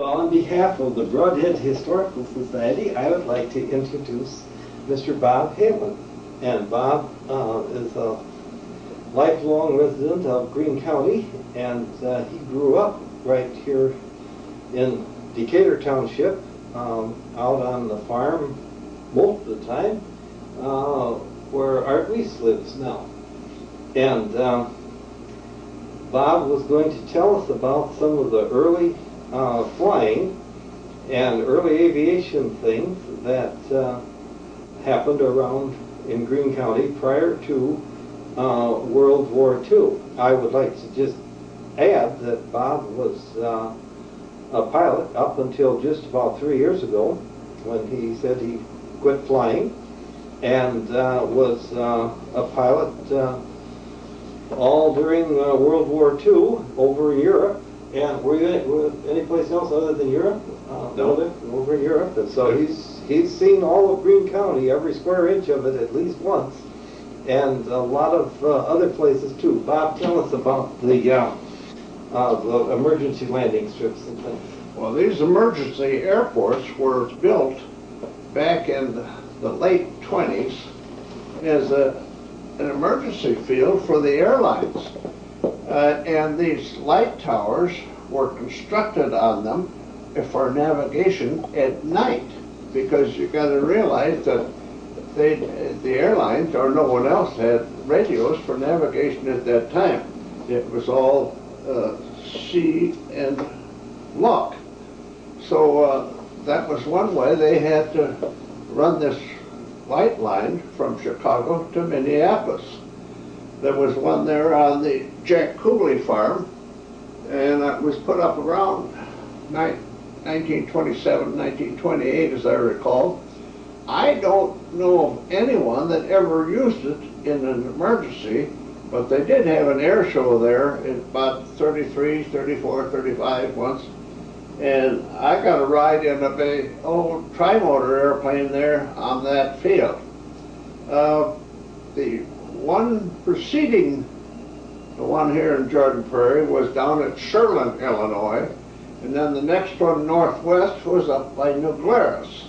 Well, on behalf of the Brodhead Historical Society, I would like to introduce Mr. Bob Hahlen. And Bob is a lifelong resident of Greene County, and he grew up right here in Decatur Township, out on the farm most of the time, where Art Weiss lives now. And Bob was going to tell us about some of the early flying and early aviation things that happened around in Greene County prior to World War II. I would like to just add that Bob was a pilot up until just about 3 years ago, when he said he quit flying, and was a pilot all during World War II over in Europe. And were you any place else other than Europe? No. Over in Europe. And so he's seen all of Greene County, every square inch of it at least once, and a lot of other places too. Bob, tell us about the emergency landing strips and things. Well, these emergency airports were built back in the late 20s as an emergency field for the airlines. And these light towers were constructed on them for navigation at night, because you got to realize that the airlines, or no one else, had radios for navigation at that time. It was all sea and luck. So that was one way they had to run this light line from Chicago to Minneapolis. There was one there on the Jack Cooley farm, and it was put up around 1927, 1928, as I recall. I don't know of anyone that ever used it in an emergency, but they did have an air show there in about 33, 34, 35 once, and I got a ride in a big old tri-motor airplane there on that field. The one preceding the one here in Jordan Prairie was down at Sherland, Illinois, and then the next one northwest was up by New Glarus.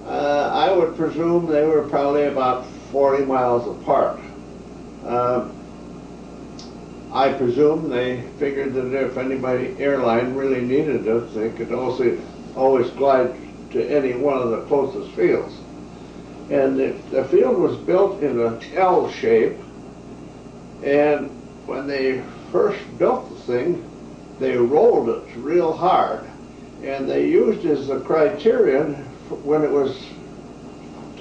I would presume they were probably about 40 miles apart. I presume they figured that if anybody airline really needed it, they could also always glide to any one of the closest fields. And the field was built in an L shape, and when they first built the thing, they rolled it real hard, and they used as the criterion when it was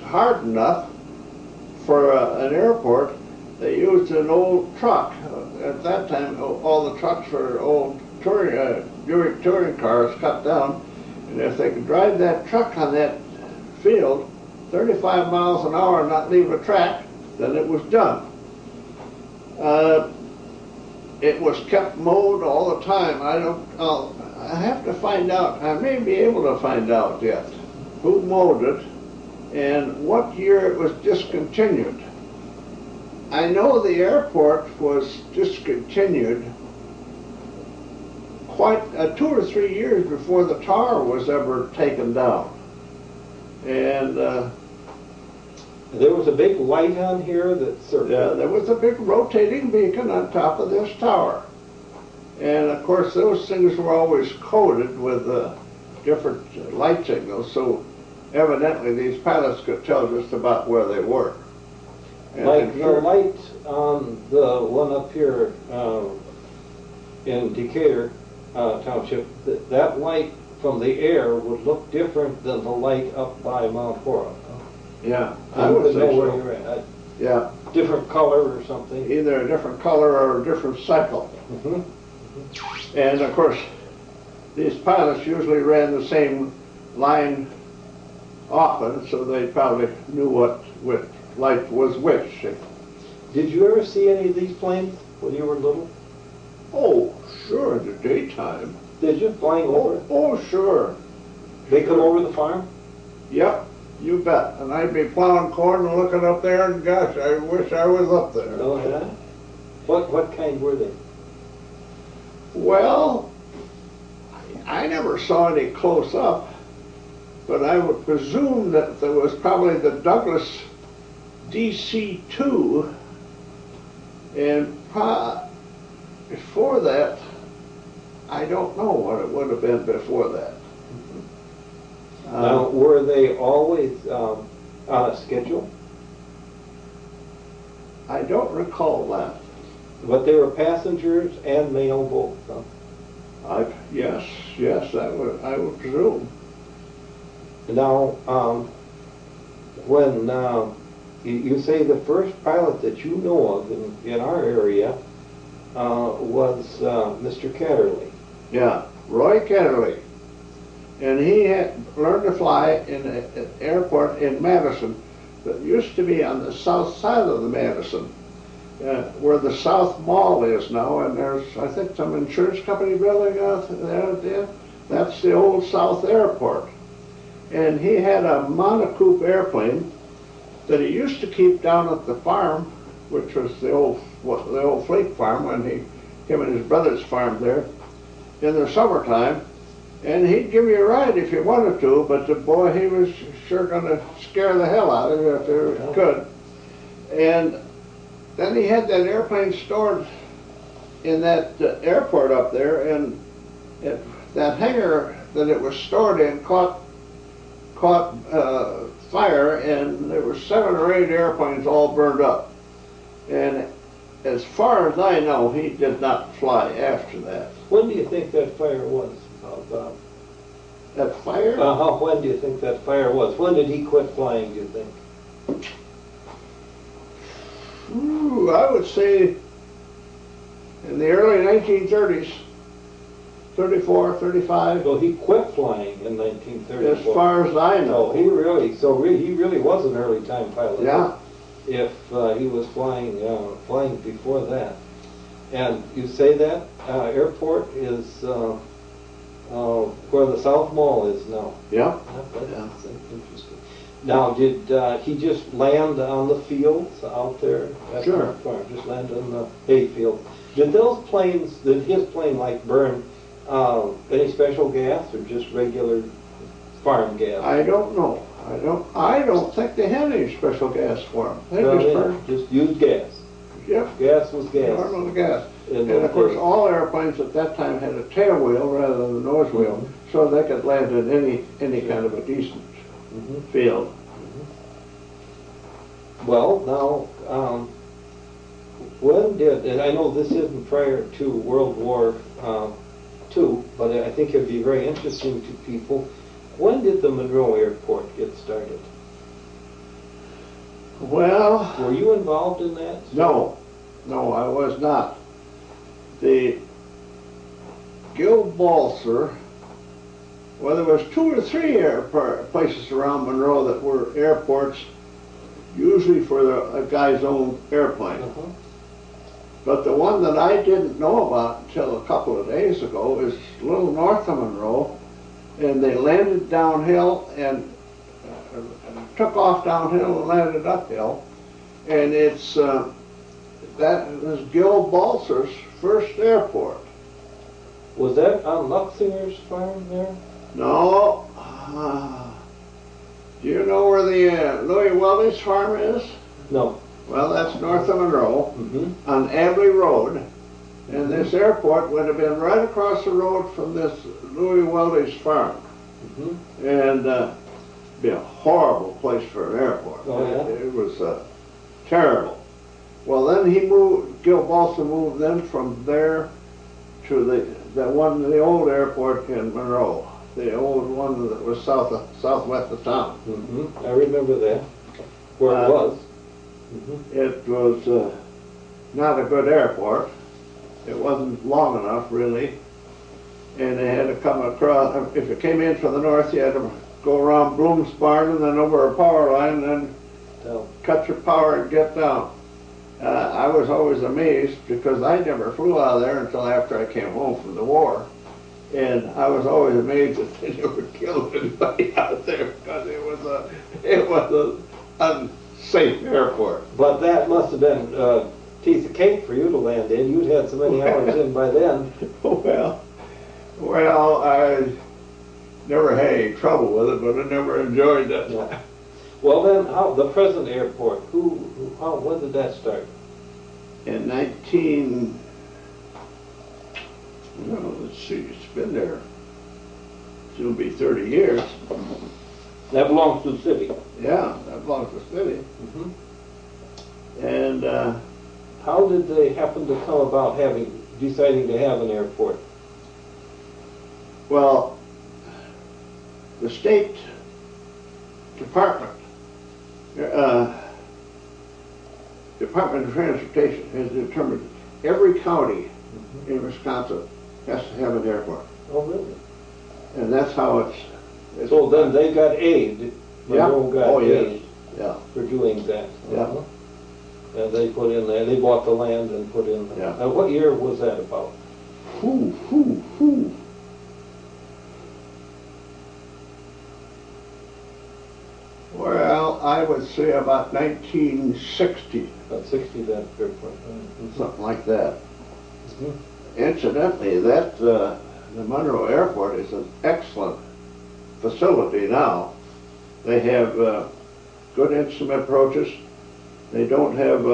hard enough for an airport, they used an old truck. At that time, all the trucks were old Buick touring cars cut down, and if they could drive that truck on that field 35 miles an hour and not leave a track, then it was done. It was kept mowed all the time. I have to find out, I may be able to find out yet, who mowed it and what year it was discontinued. I know the airport was discontinued quite 2 or 3 years before the tower was ever taken down. And there was a big light on here that circled. Yeah, there was a big rotating beacon on top of this tower. And of course those things were always coded with different light signals, so evidently these pilots could tell just about where they were. And like the light on the one up here in Decatur Township, that light from the air would look different than the light up by Mount Horeb. Yeah, I would know where you're at. Yeah. Different color or something. Either a different color or a different cycle. And of course, these pilots usually ran the same line often, so they probably knew what light was which. Did you ever see any of these planes when you were little? Oh, sure, in the daytime. Did you, flying over? Oh, sure. They come over the farm? Yep, you bet. And I'd be plowing corn and looking up there, and gosh, I wish I was up there. Oh, yeah? What kind were they? Well, I never saw any close up, but I would presume that there was probably the Douglas DC-2, and before that, I don't know what it would have been before that. Now, were they always on a schedule? I don't recall that. But they were passengers and mail both, huh? Yes, I would presume. Now, when you say the first pilot that you know of in our area was Mr. Catterley. Yeah, Roy Catterley. And he had learned to fly in an airport in Madison that used to be on the south side of the Madison, where the South Mall is now, and there's, I think, some insurance company building out there. That's the old South Airport. And he had a monocoupe airplane that he used to keep down at the farm, which was the old Flake farm when him and his brothers farmed there in the summertime. And he'd give you a ride if you wanted to, but the boy, he was sure going to scare the hell out of you if he could. And then he had that airplane stored in that airport up there, and that hangar that it was stored in caught fire, and there were 7 or 8 airplanes all burned up. And as far as I know, he did not fly after that. When do you think that fire was? That fire? When do you think that fire was? When did he quit flying, do you think? Ooh, I would say in the early 1930s, 34, 35. So he quit flying in 1934. As far as I know. He really was an early time pilot. Yeah. If he was flying before that. And you say that airport is where the South Mall is now. Yeah. That's interesting. Now, did he just land on the fields out there? Sure. Just land on the hay field. Did his plane like burn any special gas or just regular farm gas? I don't know. I don't think they had any special gas for them. They just used gas. Yep. Gas was gas. Normal gas. And of course, all airplanes at that time had a tail wheel rather than a nose wheel, so they could land in any kind of a decent field. Well, now, when did, and I know this isn't prior to World War II, but I think it'd be very interesting to people. When did the Monroe Airport get started? Well, were you involved in that? No, I was not. The Gil Balser, well, there was 2 or 3 places around Monroe that were airports, usually for a guy's own airplane. But the one that I didn't know about until a couple of days ago is a little north of Monroe, and they landed downhill and took off downhill and landed uphill, and it's that was Gil Balser's first airport. Was that on Luxinger's farm there? No. Do you know where the Louis Weldy's farm is? No. Well, that's north of Monroe, on Abley Road, and this airport would have been right across the road from this Louis Weldy's farm. And be a horrible place for an airport. Oh, yeah? It was terrible. Well, then Gil Balser moved then from there to the old airport in Monroe, the old one that was southwest of town. I remember that, where it was. It was not a good airport. It wasn't long enough, really. And they had to come across, if you came in from the north, you had to go around Bloom's Barn and then over a power line and then cut your power and get down. I was always amazed because I never flew out of there until after I came home from the war. And I was always amazed that they never killed anybody out there because it was an unsafe airport. But that must have been a piece of cake for you to land in. You'd had so many hours in by then. Well, Well, I never had any trouble with it, but I never enjoyed it. Yeah. Well then, how, the present airport, when did that start? In let's see, it's been there, soon be 30 years. That belongs to the city. Yeah, that belongs to the city. Mm-hmm. And how did they happen to come about deciding to have an airport? well, the State Department, Department of Transportation has determined every county in Wisconsin has to have an airport. Oh, really? And that's how it's So then they got aid. Yeah. Monroe got Oh, yes. aid Yeah. for doing that. Yeah. Uh-huh. And they put in there, they bought the land and put in. Yeah. What year was that about? Whew. Well, I would say about 1960, About 60, that airport. something like that. Mhm. Incidentally, the Monroe Airport is an excellent facility now. They have good instrument approaches. They don't have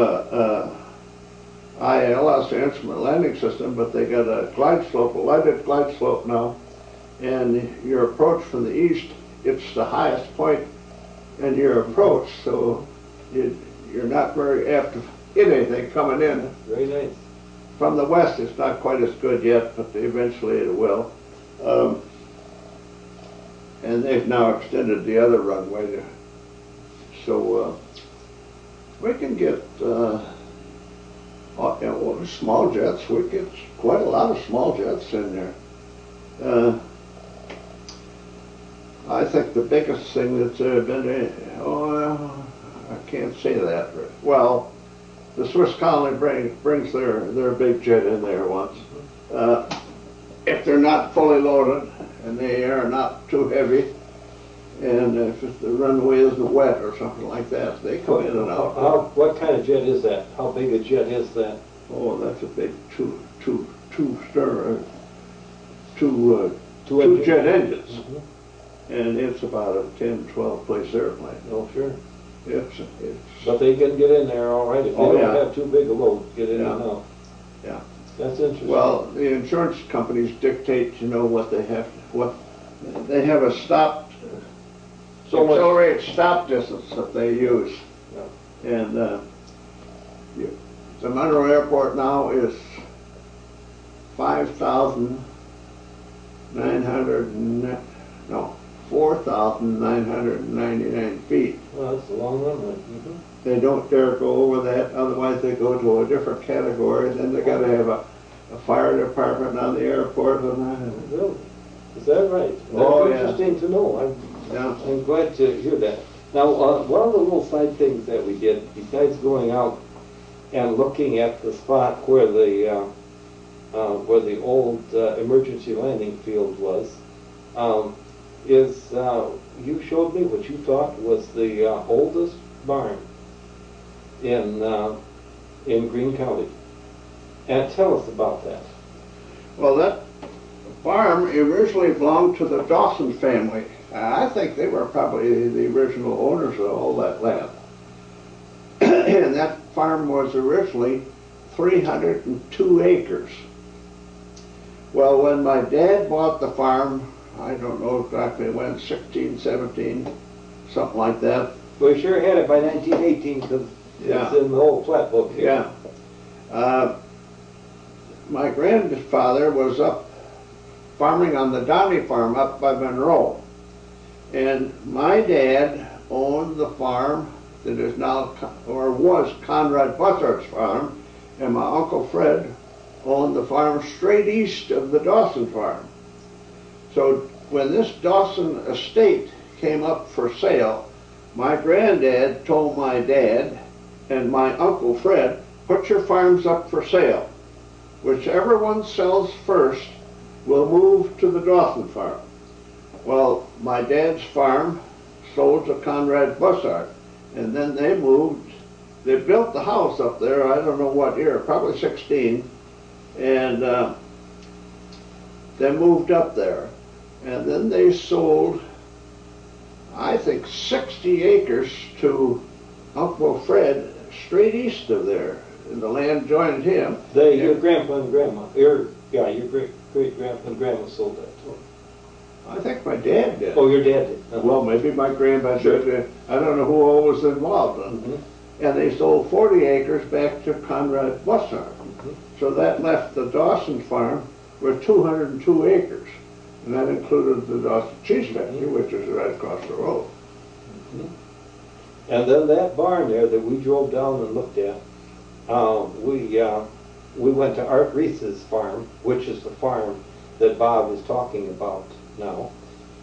ILS, instrument landing system, but they got a glide slope, a lighted glide slope now. And your approach from the east, it's the highest point in your approach, so you're not very apt to hit anything coming in. Very nice. From the west, it's not quite as good yet, but eventually it will. And they've now extended the other runway, so we can get small jets. We get quite a lot of small jets in there. I think the biggest thing that's been, I can't say that. Well, the Swiss colony brings their big jet in there once. If they're not fully loaded and they are not too heavy, and if the runway isn't wet or something like that, they come in and out. What kind of jet is that? How big a jet is that? Oh, that's a big two jet engines. Mm-hmm. And it's about a 10, 12 place airplane. Oh, sure. It's But they can get in there all right if they don't have too big a load. Get in and out. Yeah. That's interesting. Well, the insurance companies dictate, what they have, they have a accelerated stop distance that they use. Yeah. And the Monroe Airport now is 4,999 feet. Well, that's a long runway. Mm-hmm. They don't dare go over that, otherwise they go to a different category. Then they got to have a fire department on the airport. Really? Is that right? Oh, That's yeah. interesting to know. I'm glad to hear that. Now, one of the little side things that we did, besides going out and looking at the spot where the old emergency landing field was, is you showed me what you thought was the oldest barn in Greene County. And tell us about that. Well, that farm originally belonged to the Dawson family. I think they were probably the original owners of all that land. And that farm was originally 302 acres. Well, when my dad bought the farm, I don't know exactly when, 16, 17, something like that. We sure had it by 1918 because it's in the old flat book here. Yeah. My grandfather was up farming on the Downey farm up by Monroe. And my dad owned the farm that is now, or was, Conrad Bussard's farm, and my Uncle Fred owned the farm straight east of the Dawson farm. So when this Dawson estate came up for sale, my granddad told my dad and my Uncle Fred, put your farms up for sale. Whichever one sells first will move to the Dawson farm. Well, my dad's farm sold to Conrad Bussard, and then they moved. They built the house up there, I don't know what year, probably 16, and they moved up there. And then they sold, I think, 60 acres to Uncle Fred straight east of there. And the land joined him. Your grandpa and grandma, your great-grandpa and grandma sold that to him. I think my dad did. Oh, your dad did? Well, maybe my grandpa Sure. did. I don't know who all was involved. Mm-hmm. And they sold 40 acres back to Conrad Bussard. Mm-hmm. So that left the Dawson farm with 202 acres. And that included the Dawson Cheese Factory, which is right across the road. Mm-hmm. And then that barn there that we drove down and looked at, we went to Art Reese's farm, which is the farm that Bob is talking about now.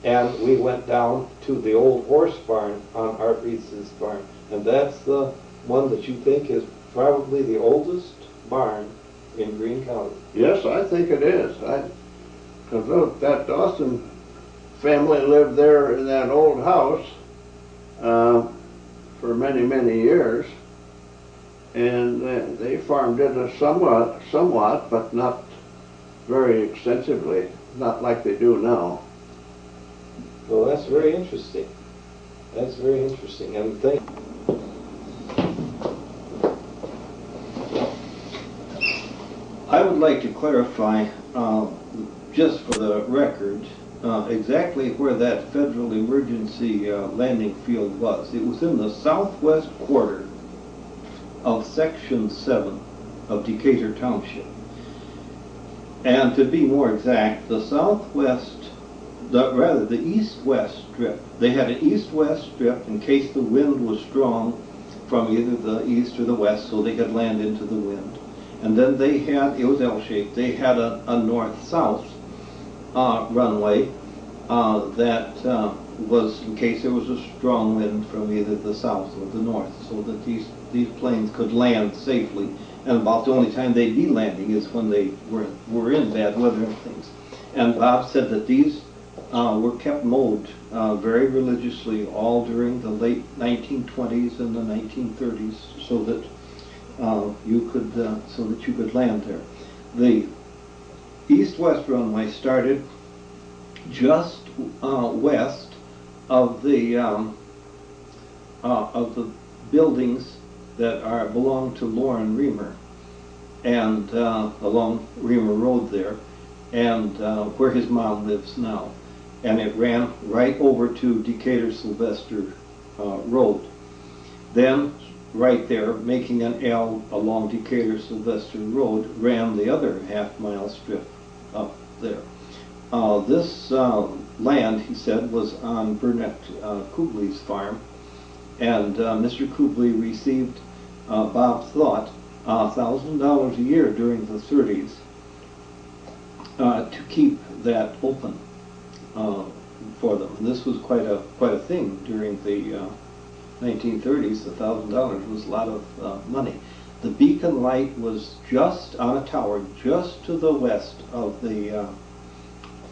And we went down to the old horse barn on Art Reese's farm. And that's the one that you think is probably the oldest barn in Greene County. Yes, I think it is. Because that Dawson family lived there in that old house for many, many years. And they farmed it somewhat, but not very extensively, not like they do now. Well, that's very interesting. That's very interesting. And I would like to clarify, just for the record, exactly where that federal emergency landing field was. It was in the southwest quarter of Section 7 of Decatur Township. And to be more exact, the the east-west strip. They had an east-west strip in case the wind was strong from either the east or the west, so they could land into the wind. And then they had, it was L-shaped, they had a north-south runway that was in case there was a strong wind from either the south or the north, so that these planes could land safely. And about the only time they'd be landing is when they were in bad weather and things. And Bob said that these were kept mowed very religiously all during the late 1920s and the 1930s, so that you could land there. The east-west runway started just west of the buildings that belong to Lauren Reamer, and along Reamer Road there, and where his mom lives now. And it ran right over to Decatur Sylvester Road. Then right there, making an L along Decatur Sylvester Road, ran the other half-mile strip up there. This land, he said, was on Burnett Kubley's farm, and Mr. Kubley received, Bob thought, $1,000 a year during the 30s to keep that open for them. And this was quite a thing during the 1930s. $1,000 was a lot of money. The beacon light was just on a tower just to the west of the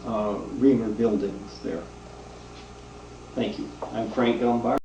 Reamer buildings there. Thank you. I'm Frank Elmbar.